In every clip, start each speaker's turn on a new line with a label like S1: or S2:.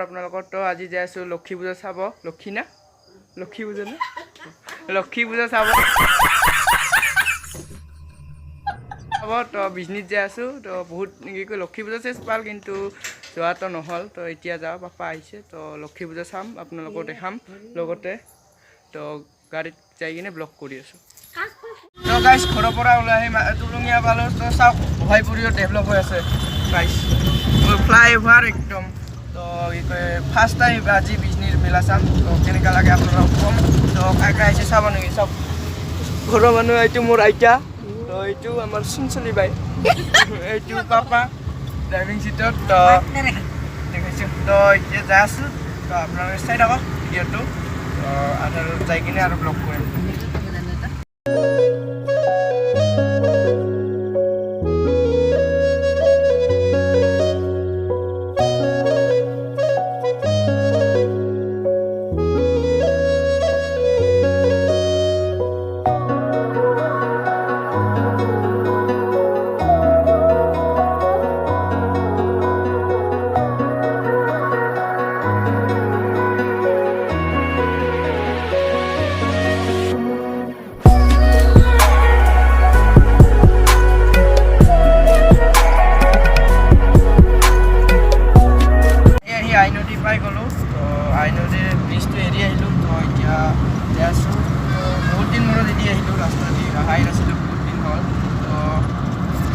S1: আপোনালোকৰ তো আজি যাই আছোঁ লক্ষী পূজা চাব লক্ষী না লক্ষী পূজা না লক্ষী পূজা চাব তো বিজনীত যাই আছোঁ তো বহুত কি কয় লক্ষী পূজা চেচ পাল কিন্তু যোৱাটো নহ'ল তো এতিয়া যাওঁ পাপা আহিছে তো লক্ষী পূজা চাম আপোনালোকক দেখাম লগতে তো গাড়ীত যাই কিনে ব্লগ কৰি আছোঁ তো গাইছ ঘৰৰ পৰা ওলাই আহি তুলঙীয়া পালোঁ তো চাওক ভয়পুৰীও ডেভেলপ হৈ আছে গাইছ ফ্লাইঅভাৰ একদম তো কি কয় ফাৰ্ষ্ট টাইম আজি বিজনীৰ মেলা চাম তো কেনেকুৱা লাগে আপোনালোকক কম তো কাই কাই আহিছে চাব নেকি চাওক ঘৰৰ মানুহ এইটো মোৰ আইতা তো এইটো আমাৰ চুনচলি বাই এইটো পাপা ড্ৰাইভিং চিটত তো দেখাইছোঁ তো এতিয়া যাই আছোঁ তো আপোনালোকে চাই থাকক ভিডিঅ'টো তো আৰু যাই কিনে আৰু ব্লগ কৰিম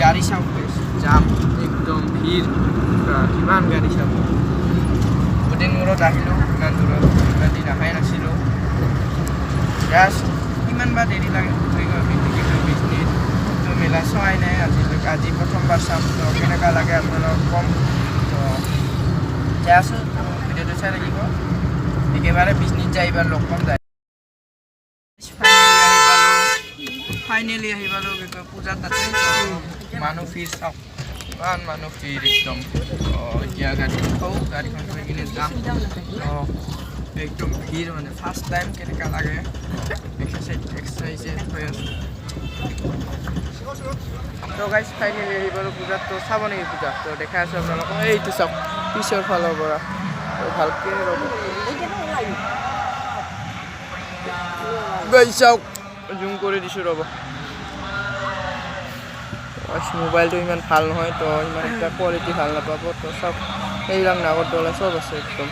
S1: গাড়ী চাওক যাম একদম ভিৰ কিমান গাড়ী চাব দুদিন মূৰত আহিলোঁ ইমান দূৰত ইমান দিন অহাই নাছিলোঁ জাষ্ট কিমান বা দেৰি লাগে বিজনীত তো মেলা চোৱাই নাই আজিলৈকে আজি প্ৰথমবাৰ চাম তো কেনেকুৱা লাগে আপোনালোকক কম তো যাই আছোঁ ভিডিঅ'টো চাই লাগিব একেবাৰে বিজনীত যাই এইবাৰ লগ পাম যায় ফাইনেলি আহি পালোঁ কি কয় পূজাত তাতে মানুহ ভিৰ চাওক ইমান মানুহ ভিৰ একদম এতিয়া গাড়ীখন থওঁ গাড়ীখন থৈ কিনে যাম একদম ভিৰ মানে ফাৰ্ষ্ট টাইম কেনেকুৱা লাগে এক্সাৰচাইজ হৈ আছোঁ তো গাইজ ফাইনেলি আহি পালোঁ পূজাত তো চাব নেকি পূজা তো দেখাই আছোঁ আপোনালোকক এইটো চাওক পিছৰ ফালৰ পৰা তো ভালকৈ ৰ'ব গাইজ চাওক জুম কৰি দিছোঁ ৰ'ব মোবাইলটো ইমান ভাল নহয় তো ইমান এটা কোৱালিটি ভাল নাপাব তো চব সেইবিলাক নাগৰদলা চব আছে একদম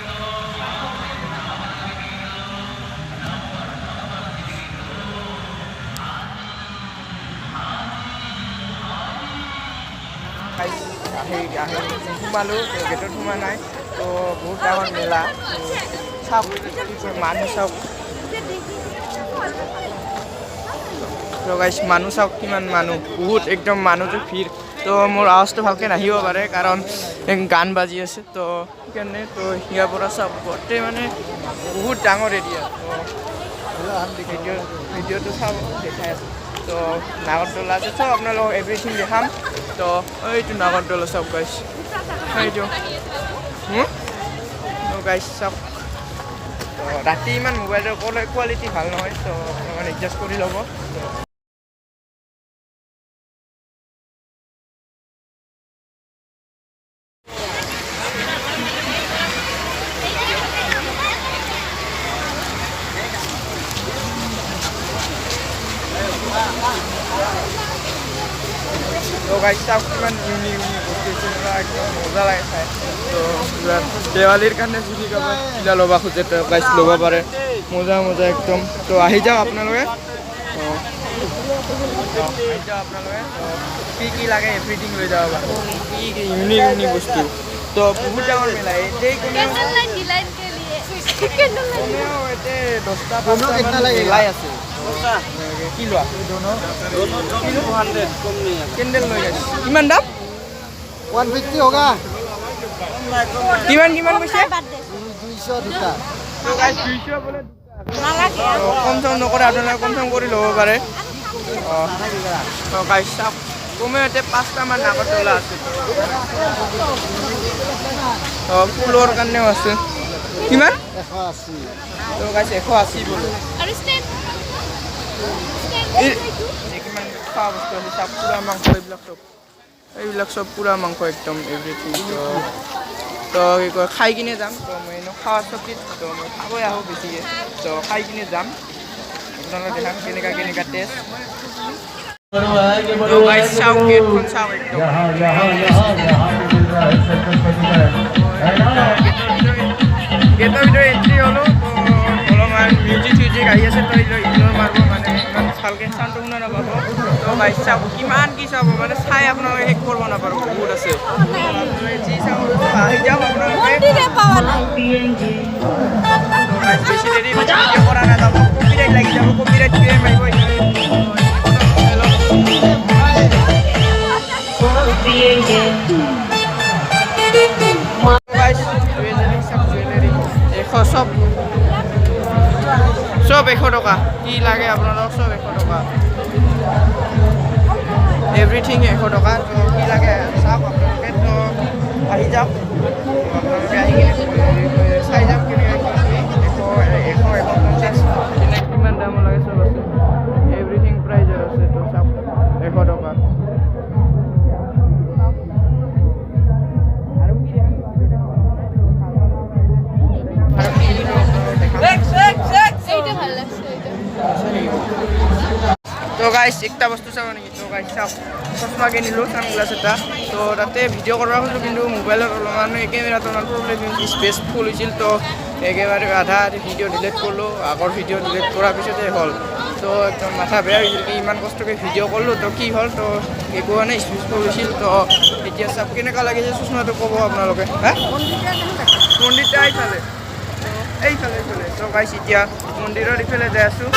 S1: সোমালোঁ গেটত সোমা নাই তো বহুত ডাঙৰ মেলা চাওক মানুহ চাওক তো গাইছ মানুহ চাওক কিমান মানুহ বহুত একদম মানুহটো ভিৰ তো মোৰ আৱাজটো ভালকৈ নাহিব পাৰে কাৰণ গান বাজি আছে তো সেইকাৰণে তো ইয়াৰ পৰা চাওক গোটেই মানে বহুত ডাঙৰ এৰিয়া তো ভিডিঅ'টো চাব দেখাই আছে তো নাগৰদলা আছে চব আপোনালোকক এভৰিথিং দেখাম তো এইটো নাগৰদলা চাওক গাইছ এইটো তো গাইছ চাওক তো ৰাতি ইমান মোবাইলৰ কোৱালিটি ভাল নহয় তো অকণমান এডজাষ্ট কৰি ল'ব তো গাইছ চাওক কিমান ইউনিক বস্তু একদম মজা লাগে চাই তো দেৱালীৰ কাৰণে যদি কাৰোবাৰ কিবা ল'ব খোজে তো গাইছ ল'ব পাৰে মজা মজা একদম তো আহি যাওক আপোনালোকে আপোনালোকে কি কি লাগে এভৰিথিং লৈ যাব পাৰে কি কি ইউনিক ইউনিক বস্তু তো বহুত ডাঙৰ মেলা এই কোনেও এতে 10টা 5টা মেলাই আছে কি লোৱা কেণ্ডেল লৈ গৈছে কিমান দাম
S2: 150 होगा
S1: কিমান কিমান কৈছে
S2: 200 দুটা
S1: তো গাইছ 200 বলে কম চম নকৰে আপোনালোকে কম চম কৰি ল'ব পাৰে তো গাইছ চাওক কমেও ইয়াতে 5টামান নাগৰদলা আছে ফুলৰ কাৰণেও আছে কিমান
S2: 180
S1: তো গাইছ 180 বলে কিমান খোৱা বস্তু আছে চাওক পুৰা মাংস এইবিলাক চব পুৰা মাংস একদম এভৰিথিং তো কি কয় খাই কিনে যাম তো মই এনেও খাৱাৰ চকীত তো মই খাবই আহোঁ বেছিকৈ তো খাই কিনে যাম আপোনালোকে দেখাম কেনেকুৱা কেনেকুৱা টেষ্ট তো গাইছ চাওক গেটখন চাওক একদম গেটৰ ভিতৰত এণ্ট্ৰি হ'লোঁ তো অলপমান মিউজিক চিউজিক আহি আছে তো ইগন'ৰ মাৰিব মানে ইমান ভালকৈ চাউণ্ডটো শুনা নাপাব তো গাইছ চাওক কিমান কি চাব মানে চাই আপোনালোকে শেষ কৰিব নাপাব বহুত আছে আপোনালোকে যি চাব আহি যাওক আপোনালোকে তো গাইছ বেছি দেৰি ভিডিঅ' কৰা নাযাব কপিৰাইট লাগি যাব কপিৰাইট ক্লেইম আহিব সব 100 টকা কি লাগে আপোনালোকক সব 100 টকা এভৰিথিং 100 টকা তো কি লাগে চাওক আপোনালোকে তো আহি যাওক আপোনালোকে আহি কিনে চাই যাওক কেনেকৈ 150 কিমান দাম লাগে সব আছে এভৰিথিং প্ৰাইজৰ আছে তো চাওক 100 টকা তো গাইছ একটা বস্তু চাব নেকি তো গাইছ চাওক চশমা কিনিলোঁ ছানগ্লাছ এটা তো তাতে ভিডিঅ' কৰিব খুজিলোঁ কিন্তু মোবাইলত অলপমান কেমেৰাটো অলপমান প্ৰব্লেম স্পেচ ফুল হৈছিল তো একেবাৰে আধা ভিডিঅ' ডিলিট কৰিলোঁ আগৰ ভিডিঅ' ডিলিট কৰাৰ পিছতে হ'ল তো একদম মাথা বেয়া হৈছিল কি ইমান কষ্টকৈ ভিডিঅ' কৰিলোঁ তো কি হ'ল তো একো হোৱা নাই স্পেচ ফুল হৈছিল তো এতিয়া চাওক কেনেকুৱা লাগিছে চশমাটো ক'ব আপোনালোকে হা মন্দিৰটো এইফালে এইফালে তো গাইছ এতিয়া মন্দিৰৰ ইফালে যাই আছোঁ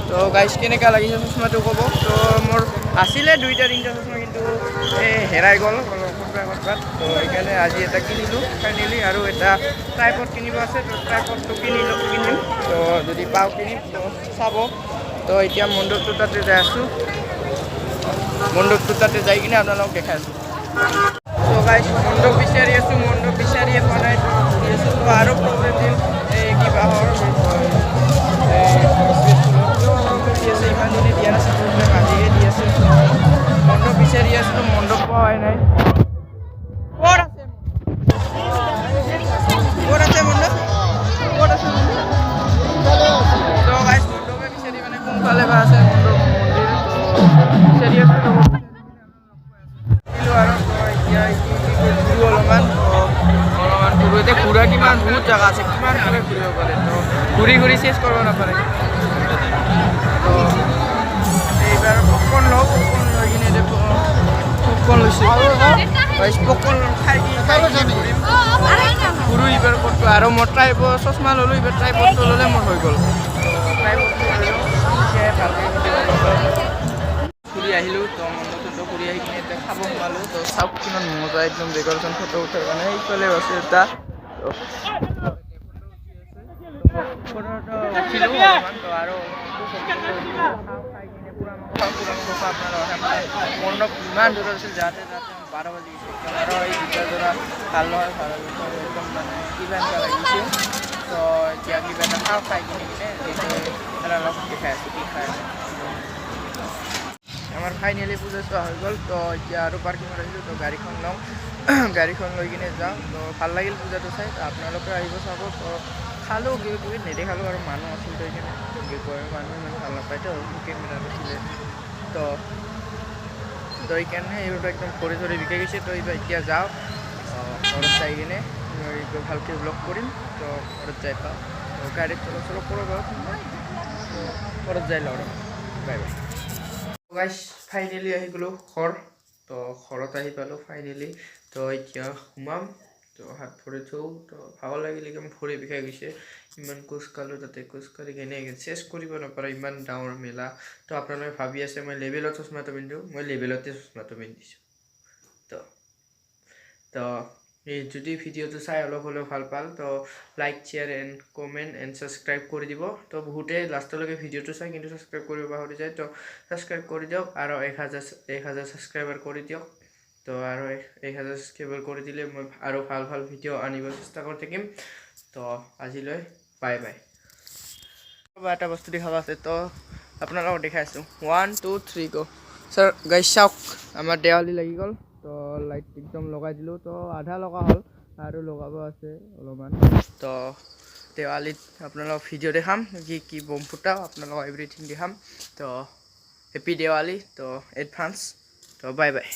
S1: তো গাইছ কেনেকুৱা লাগিছে চশমাটো ক'ব তো মোৰ আছিলে 2টা 3টা চশমা কিন্তু হেৰাই গ'ল ক'ৰবাত তো সেইকাৰণে আজি এটা কিনিলোঁ ফাইনেলি আৰু এটা ট্ৰাইপড কিনিব আছে তো ট্ৰাইপডটো কিনিম তো যদি পাওঁ কিনিম তো চাব তো এতিয়া মণ্ডপটো তাতে যাই আছোঁ মণ্ডপটো তাতে যাই কিনে আপোনালোকক দেখাই আছোঁ তো গাইছ মণ্ডপ বিচাৰি আছোঁ মণ্ডপ বিচাৰিয়ে পোৱা নাই তো আৰু প্ৰব্লেম দিম কিবা হ'ল ইমান দিনে দিয়া নাছিল প্ৰব্লেম আজিহে দি আছে মণ্ডপ বিচাৰি আছোঁ মণ্ডপ পোৱাই নাই ক'ত আছে মণ্ডপ ক'ত আছে তো গাইছ মণ্ডপে বিচাৰি মানে কোনফালে বা আছে মণ্ডপ মন্দিৰ তো বিচাৰি আছোঁ আৰু এতিয়া ঘূৰোঁ অলপমান ঘূৰোঁ এতিয়া ঘূৰা কিমান বহুত জেগা আছে কিমান ঘূৰিব পাৰে তো ঘূৰি চেষ্ কৰিব নাপাৰে তো এইবাৰ পপকৰ্ণ লওঁ পপকৰ্ণ লৈ কিনে পপকৰ্ণ লৈছোঁ পপকৰ্ণ খাই ঘূৰিম ঘূৰোঁ এইবাৰ ক'তো আৰু মই ট্ৰাইপড চশমা ল'লোঁ এইবাৰ ট্ৰাইপডটো ল'লে মোৰ হৈ গ'ল ট্ৰাইপডটো ঘূৰি আহিলোঁ তো মণ্ডপটো ঘূৰি আহি কিনে এতিয়া খাব সোমালোঁ তো চাওক কিমান মজা একদম ডেক'ৰেশ্যন ফটো উঠাৰ কাৰণে সেইফালে আছে এটা উঠিলোঁ অলপমান তো আৰু খাই কিনে পুৰা মাংস আপোনাৰ মণ্ডপ ইমান দূৰত আছিল যাতে 12 বাজি গৈছে আৰু এই দুটা জোৰা ভাল নহয় একদম মানে কিবা এনেকুৱা লাগিছে তো এতিয়া কিবা এটা খাই কিনে অলপ দেখাই আছোঁ কি খাই আছে আমাৰ ফাইনেলি পূজা চোৱা হৈ গ'ল তো এতিয়া আৰু পাৰ্কিঙত আহিলোঁ তো গাড়ীখন লওঁ গাড়ীখন লৈ কিনে যাওঁ তো ভাল লাগিল পূজাটো চাই তো আপোনালোকে আহিব চাব তো খালোঁ কিবা নেদেখালোঁ আৰু মানুহ আছিল তো সেইকাৰণে কি কয় মানুহ ইমান ভাল নাপায় তো কেমেৰাটো আছিলে তো সেইকাৰণে এইবোৰ একদম ভৰি চৰি বিকাই গৈছে তো এইবাৰ এতিয়া যাওঁ ঘৰত যাই কিনে ভালকৈ ব্লগ কৰিম তো ঘৰত যাই পাওঁ তো গাড়ীত চলপ কৰোঁ বাৰু ঘৰত যাই লওঁ বাই বাই গাইছ ফাইনেলি আহি গ'লোঁ ঘৰ তো ঘৰত আহি পালোঁ ফাইনেলি তো এতিয়া সোমাম তো হাত ভৰি থওঁ তো ভাগৰ লাগিলে একদম ভৰি বিষাই গৈছে ইমান খোজ কাঢ়লোঁ তাতে খোজ কাঢ়ি কেনে চেছ কৰিব নাপাৰে ইমান ডাঙৰ মেলা তো আপোনালোকে ভাবি আছে মই লেবেলত চশমাটো পিন্ধোঁ মই লেবেলতে চশমাটো পিন্ধিছোঁ তো এই যদি ভিডিঅ'টো চাই অলপ হ'লেও ভাল পাল তো like share and comment and subscribe কৰি দিব তো বহুতে লাষ্টলৈকে ভিডিঅ'টো চাই কিন্তু ছাবস্ক্ৰাইব কৰিব পাহৰি যায় তো ছাবস্ক্ৰাইব কৰি দিয়ক আৰু 1000 ছাবস্ক্ৰাইবাৰ কৰি দিয়ক তো আৰু 1000 ছাবস্ক্ৰাইবাৰ কৰি দিলে মই আৰু ভাল ভিডিঅ' আনিব চেষ্টা কৰি থাকিম তো আজিলৈ বাই বাই এটা বস্তু দেখাব আছে তো আপোনালোকক দেখাই আছোঁ 1 2 3 গো স্যাৰ গাইছ চাওক আমাৰ দেৱালী লাগি গ'ল তো লাইট একদম লগাই দিলোঁ তো আধা লগা হ'ল আৰু লগাব আছে অলপমান তো দেৱালীত আপোনালোকক ভিডিঅ' দেখাম কি কি বম ফুটাও আপোনালোকক এভৰিথিং দেখাম তো হেপী দেৱালী তো এডভান্স তো বাই বাই